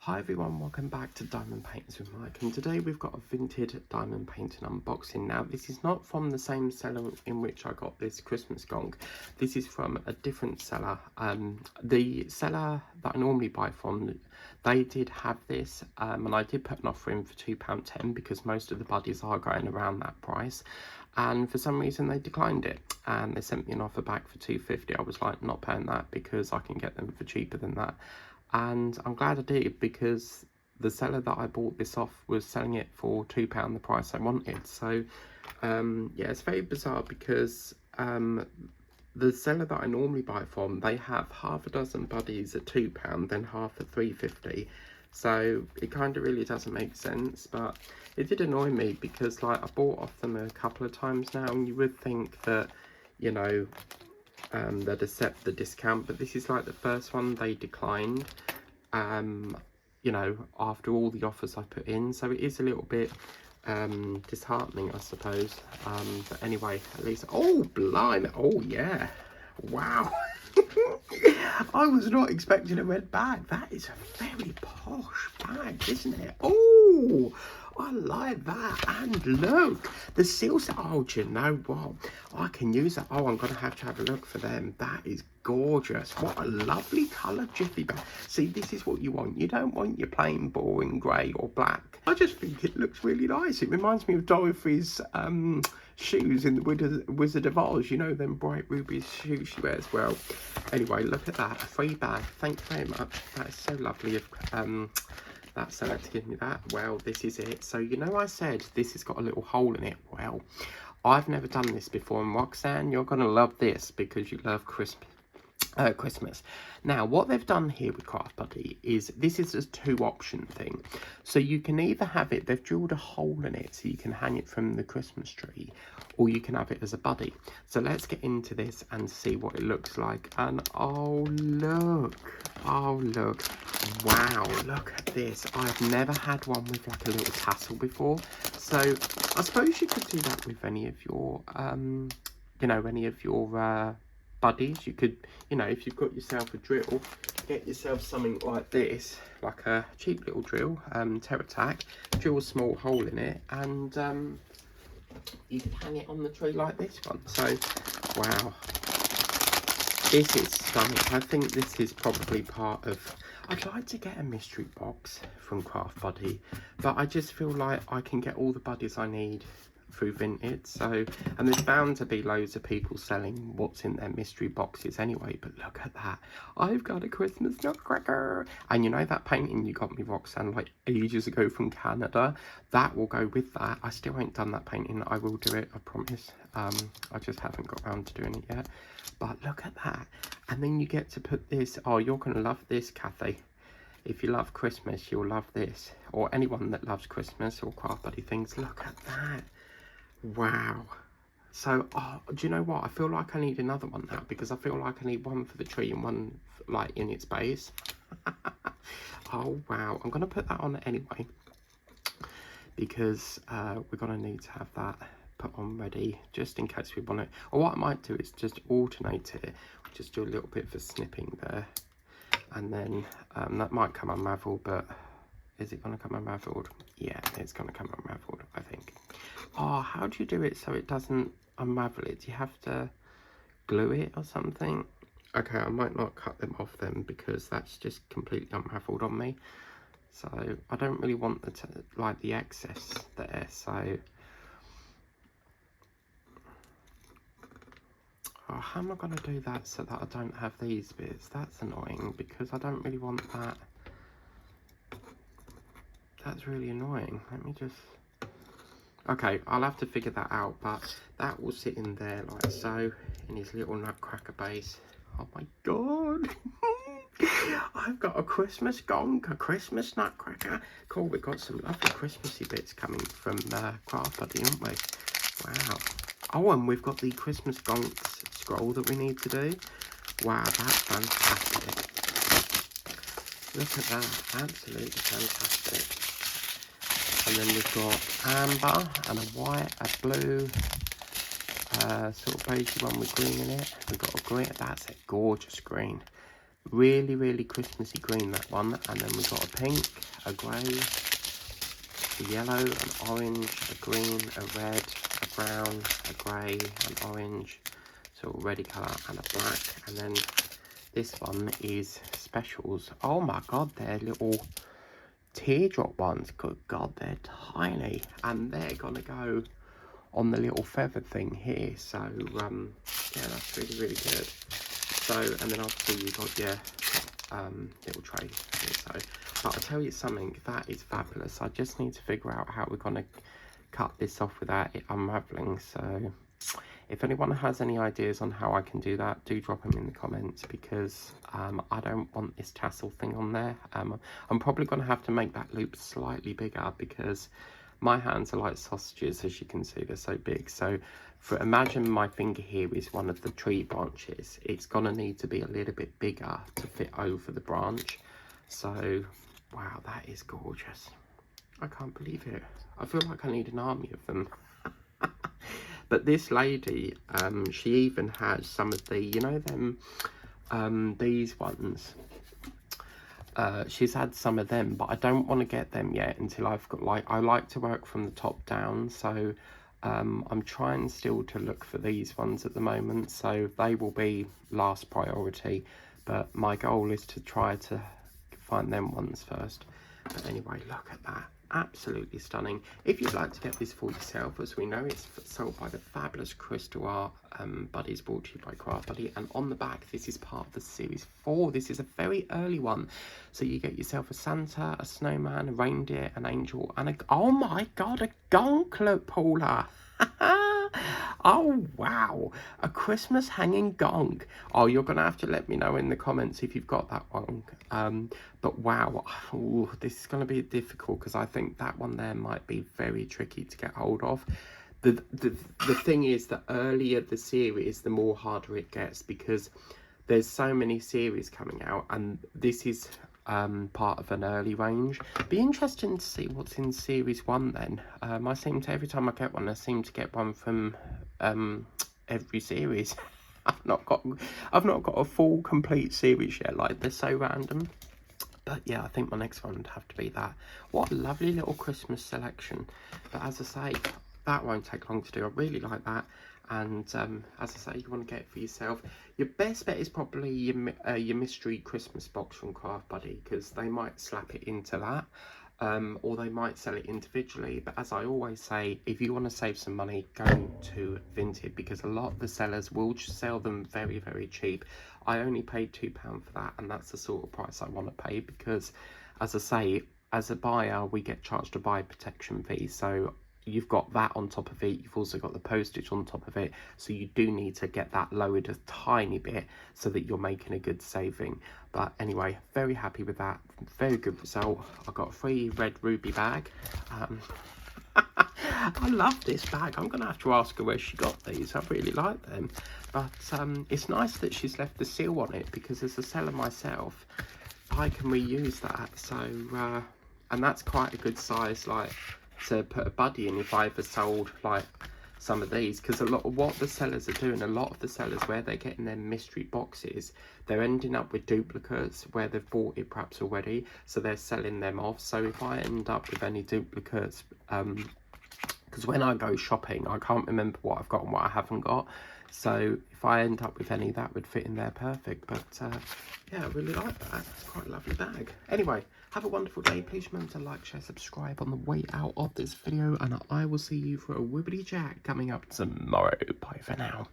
Hi everyone, welcome back to Diamond Paintings with Mike, and today we've got a vintage diamond painting unboxing. Now this is not from the same seller in which I got this Christmas gong. This is from a different seller. The seller that I normally buy from, they did have this, and I did put an offer in for £2.10 because most of the buddies are going around that price. And for some reason they declined it and they sent me an offer back for £2.50. I was like, not paying that because I can get them for cheaper than that. And I'm glad I did, because the seller that I bought this off was selling it for £2 the price I wanted. So yeah, it's very bizarre because the seller that I normally buy from, they have half a dozen buddies at £2, then half at £3.50. So it kind of really doesn't make sense, but it did annoy me because like I bought off them a couple of times now, and you would think that, you know, they'd accept the discount, but this is like the first one they declined, you know, after all the offers I put in. So it is a little bit disheartening, I suppose, but anyway, at least, oh blimey, oh yeah, wow. I was not expecting a red bag. That is a very posh bag, isn't it? Oh, I like that. And look, the seals. Oh, do you know what? I can use that. Oh, I'm going to have a look for them. That is gorgeous. What a lovely colour jiffy bag. See, this is what you want. You don't want your plain, boring grey or black. I just think it looks really nice. It reminds me of Dorothy's shoes in the Wizard of Oz, you know, them bright ruby shoes she wears. Well, anyway, look at that, a free bag. Thank you very much. That is so lovely of that seller to give me that. Well, this is it. So, you know, I said this has got a little hole in it. Well, I've never done this before, and Roxanne, you're gonna love this because you love Christmas. Now, what they've done here with Craft Buddy is this is a two-option thing. So you can either have it, they've drilled a hole in it so you can hang it from the Christmas tree, or you can have it as a buddy. So let's get into this and see what it looks like. And oh look, wow, look at this. I've never had one with like a little tassel before. So I suppose you could do that with any of your, you know, any of your buddies. You could, you know, if you've got yourself a drill, get yourself something like this, like a cheap little drill, Terratac, drill a small hole in it, and you can hang it on the tree like this one. So wow, this is stunning. I think this is probably part of, I'd like to get a mystery box from Craft Buddy, but I just feel like I can get all the buddies I need through Vinted. So, and there's bound to be loads of people selling what's in their mystery boxes anyway. But look at that, I've got a Christmas nutcracker. And you know that painting you got me, Roxanne, like ages ago from Canada, that will go with that. I still ain't done that painting. I will do it, I promise. I just haven't got around to doing it yet. But look at that. And then you get to put this, oh, you're gonna love this, Kathy. If you love Christmas, you'll love this. Or anyone that loves Christmas or Craft Buddy things, look at that. Wow. So, oh, do you know what? I feel like I need another one now, because I feel like I need one for the tree and one like in its base. Oh, wow. I'm going to put that on anyway, because we're going to need to have that put on ready, just in case we want it. Or what I might do is just alternate it. Just do a little bit of a snipping there. And then that might come unraveled, but is it going to come unraveled? Yeah, it's going to come unraveled, I think. Oh, how do you do it so it doesn't unravel it? Do you have to glue it or something? Okay, I might not cut them off then, because that's just completely unraveled on me. So I don't really want like the excess there. So oh, how am I going to do that so that I don't have these bits? That's annoying, because I don't really want that. That's really annoying. Let me just... Okay, I'll have to figure that out, but that will sit in there like so, in his little nutcracker base. Oh my god! I've got a Christmas gong, a Christmas nutcracker. Cool, we've got some lovely Christmassy bits coming from Craft Buddy, haven't we? Wow. Oh, and we've got the Christmas gonks scroll that we need to do. Wow, that's fantastic. Look at that, absolutely fantastic. And then we've got amber and a white, a blue, sort of beigey one with green in it. We've got a green, that's a gorgeous green. Really, really Christmassy green, that one. And then we've got a pink, a grey, a yellow, an orange, a green, a red, a brown, a grey, an orange, so a reddy colour, and a black. And then this one is specials. Oh my god, they're little teardrop ones. Good god, they're tiny, and they're gonna go on the little feather thing here. So yeah, that's really, really good. So, and then obviously you've got your little tray here. So, but I'll tell you something, that is fabulous. I just need to figure out how we're gonna cut this off without it unraveling. So if anyone has any ideas on how I can do that, do drop them in the comments, because I don't want this tassel thing on there. I'm probably going to have to make that loop slightly bigger, because my hands are like sausages, as you can see, they're so big. So imagine my finger here is one of the tree branches. It's going to need to be a little bit bigger to fit over the branch. So wow, that is gorgeous. I can't believe it. I feel like I need an army of them. But this lady, she even has some of the, you know, them, these ones. She's had some of them, but I don't want to get them yet until I've got, like, I like to work from the top down. So I'm trying still to look for these ones at the moment. So they will be last priority. But my goal is to try to find them ones first. But anyway, look at that. Absolutely stunning. If you'd like to get this for yourself, as we know, it's sold by the fabulous Crystal Art Buddies, brought to you by Craft Buddy. And on the back, this is part of the series 4. This is a very early one. So you get yourself a Santa, a snowman, a reindeer, an angel, and a, oh my god, a gauntlet, Paula. Oh wow, a Christmas hanging gong. Oh, you're gonna have to let me know in the comments if you've got that one. But wow, ooh, this is gonna be difficult, because I think that one there might be very tricky to get hold of. The thing is, the earlier the series, the more harder it gets, because there's so many series coming out, and this is part of an early range. Be interesting to see what's in series 1 then. I seem to, every time I get one, I seem to get one from every series. I've not got a full complete series yet. Like, they're so random. But yeah, I think my next one would have to be that. What a lovely little Christmas selection. But as I say, that won't take long to do. I really like that. And as I say, you want to get it for yourself. Your best bet is probably your mystery Christmas box from Craft Buddy, because they might slap it into that, or they might sell it individually. But as I always say, if you want to save some money, go to Vinted, because a lot of the sellers will just sell them very, very cheap. I only paid £2 for that, and that's the sort of price I want to pay, because as I say, as a buyer, we get charged a buyer protection fee. So you've got that on top of it, you've also got the postage on top of it, so you do need to get that lowered a tiny bit so that you're making a good saving. But anyway, very happy with that, very good result. I got a free red ruby bag. I love this bag. I'm gonna have to ask her where she got these. I really like them. But it's nice that she's left the seal on it, because as a seller myself, I can reuse that. So and that's quite a good size, like, to put a buddy in if I ever sold like some of these. Because a lot of what the sellers are doing, a lot of the sellers, where they're getting their mystery boxes, they're ending up with duplicates where they've bought it perhaps already, so they're selling them off. So if I end up with any duplicates, because when I go shopping, I can't remember what I've got and what I haven't got. So if I end up with any, that would fit in there perfect. But yeah, I really like that. It's quite a lovely bag. Anyway, have a wonderful day. Please remember to like, share, subscribe on the way out of this video. And I will see you for a Wibbly Jack coming up tomorrow. Bye for now.